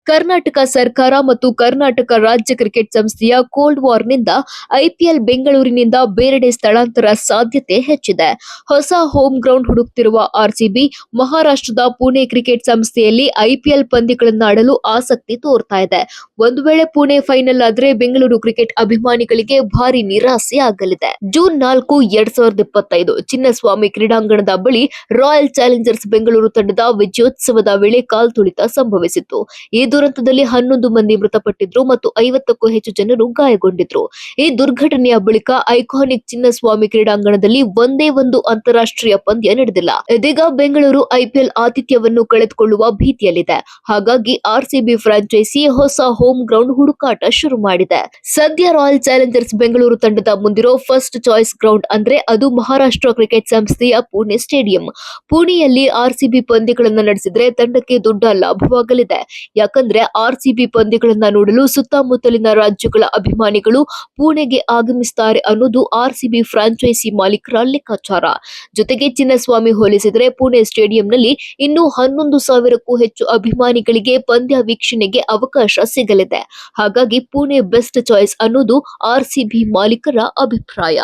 ಕರ್ನಾಟಕ ಸರ್ಕಾರ ಮತ್ತು ಕರ್ನಾಟಕ ರಾಜ್ಯ ಕ್ರಿಕೆಟ್ ಸಂಸ್ಥೆಯ ಕೋಲ್ಡ್ ವಾರ್ನಿಂದ ಐಪಿಎಲ್ ಬೆಂಗಳೂರಿನಿಂದ ಬೇರೆಡೆ ಸ್ಥಳಾಂತರ ಸಾಧ್ಯತೆ ಹೆಚ್ಚಿದೆ. ಹೊಸ ಹೋಮ್ ಗ್ರೌಂಡ್ ಹುಡುಕ್ತಿರುವ ಆರ್ಸಿಬಿ ಮಹಾರಾಷ್ಟ್ರದ ಪುಣೆ ಕ್ರಿಕೆಟ್ ಸಂಸ್ಥೆಯಲ್ಲಿ ಐಪಿಎಲ್ ಪಂದ್ಯಗಳನ್ನಾಡಲು ಆಸಕ್ತಿ ತೋರ್ತಾ ಇದೆ. ಒಂದು ವೇಳೆ ಪುಣೆ ಫೈನಲ್ ಆದ್ರೆ ಬೆಂಗಳೂರು ಕ್ರಿಕೆಟ್ ಅಭಿಮಾನಿಗಳಿಗೆ ಭಾರಿ ನಿರಾಸೆ ಆಗಲಿದೆ. ಜೂನ್ 4, 2025 ಚಿನ್ನಸ್ವಾಮಿ ಕ್ರೀಡಾಂಗಣದ ಬಳಿ ರಾಯಲ್ ಚಾಲೆಂಜರ್ಸ್ ಬೆಂಗಳೂರು ತಂಡದ ವಿಜಯೋತ್ಸವದ ವೇಳೆ ಕಾಲ್ತುಳಿತ ಸಂಭವಿಸಿತ್ತು. ಈ ದುರಂತದಲ್ಲಿ 11 ಮಂದಿ ಮೃತಪಟ್ಟಿದ್ರು ಮತ್ತು 50ಕ್ಕೂ ಹೆಚ್ಚು ಜನರು ಗಾಯಗೊಂಡಿದ್ರು. ಈ ದುರ್ಘಟನೆಯ ಬಳಿಕ ಐಕಾನಿಕ್ ಚಿನ್ನಸ್ವಾಮಿ ಕ್ರೀಡಾಂಗಣದಲ್ಲಿ ಒಂದೇ ಒಂದು ಅಂತಾರಾಷ್ಟ್ರೀಯ ಪಂದ್ಯ ನಡೆದಿಲ್ಲ. ಇದೀಗ ಬೆಂಗಳೂರು ಐಪಿಎಲ್ ಆತಿಥ್ಯವನ್ನು ಕಳೆದುಕೊಳ್ಳುವ ಭೀತಿಯಲ್ಲಿದೆ. ಹಾಗಾಗಿ ಆರ್ಸಿಬಿ ಫ್ರಾಂಚೈಸಿ ಹೊಸ ಹೋಮ್ ಗ್ರೌಂಡ್ ಹುಡುಕಾಟ ಶುರು ಮಾಡಿದೆ. ಸದ್ಯ ರಾಯಲ್ ಚಾಲೆಂಜರ್ಸ್ ಬೆಂಗಳೂರು ತಂಡದ ಮುಂದಿರೋ ಫಸ್ಟ್ ಚಾಯ್ಸ್ ಗ್ರೌಂಡ್ ಅಂದ್ರೆ ಅದು ಮಹಾರಾಷ್ಟ್ರ ಕ್ರಿಕೆಟ್ ಸಂಸ್ಥೆಯ ಪುಣೆ ಸ್ಟೇಡಿಯಂ. ಪುಣೆಯಲ್ಲಿ ಆರ್ಸಿಬಿ ಪಂದ್ಯಗಳನ್ನು ನಡೆಸಿದ್ರೆ ತಂಡಕ್ಕೆ ದೊಡ್ಡ ಲಾಭವಾಗಲಿದೆ. ಯಾಕಂದ್ರೆ ಆರ್ಸಿಬಿ ಪಂದ್ಯಗಳನ್ನ ನೋಡಲು ಸುತ್ತಮುತ್ತಲಿನ ರಾಜ್ಯಗಳ ಅಭಿಮಾನಿಗಳು ಪುಣೆಗೆ ಆಗಮಿಸುತ್ತಾರೆ ಅನ್ನೋದು ಆರ್ಸಿಬಿ ಫ್ರಾಂಚೈಸಿ ಮಾಲೀಕರ ಲೆಕ್ಕಾಚಾರ. ಜೊತೆಗೆ ಚಿನ್ನಸ್ವಾಮಿ ಹೋಲಿಸಿದರೆ ಪುಣೆ ಸ್ಟೇಡಿಯಂನಲ್ಲಿ ಇನ್ನೂ 11,000ಕ್ಕೂ ಹೆಚ್ಚು ಅಭಿಮಾನಿಗಳಿಗೆ ಪಂದ್ಯ ವೀಕ್ಷಣೆಗೆ ಅವಕಾಶ ಸಿಗಲಿದೆ. ಹಾಗಾಗಿ ಪುಣೆ ಬೆಸ್ಟ್ ಚಾಯ್ಸ್ ಅನ್ನೋದು ಆರ್ಸಿಬಿ ಮಾಲೀಕರ ಅಭಿಪ್ರಾಯ.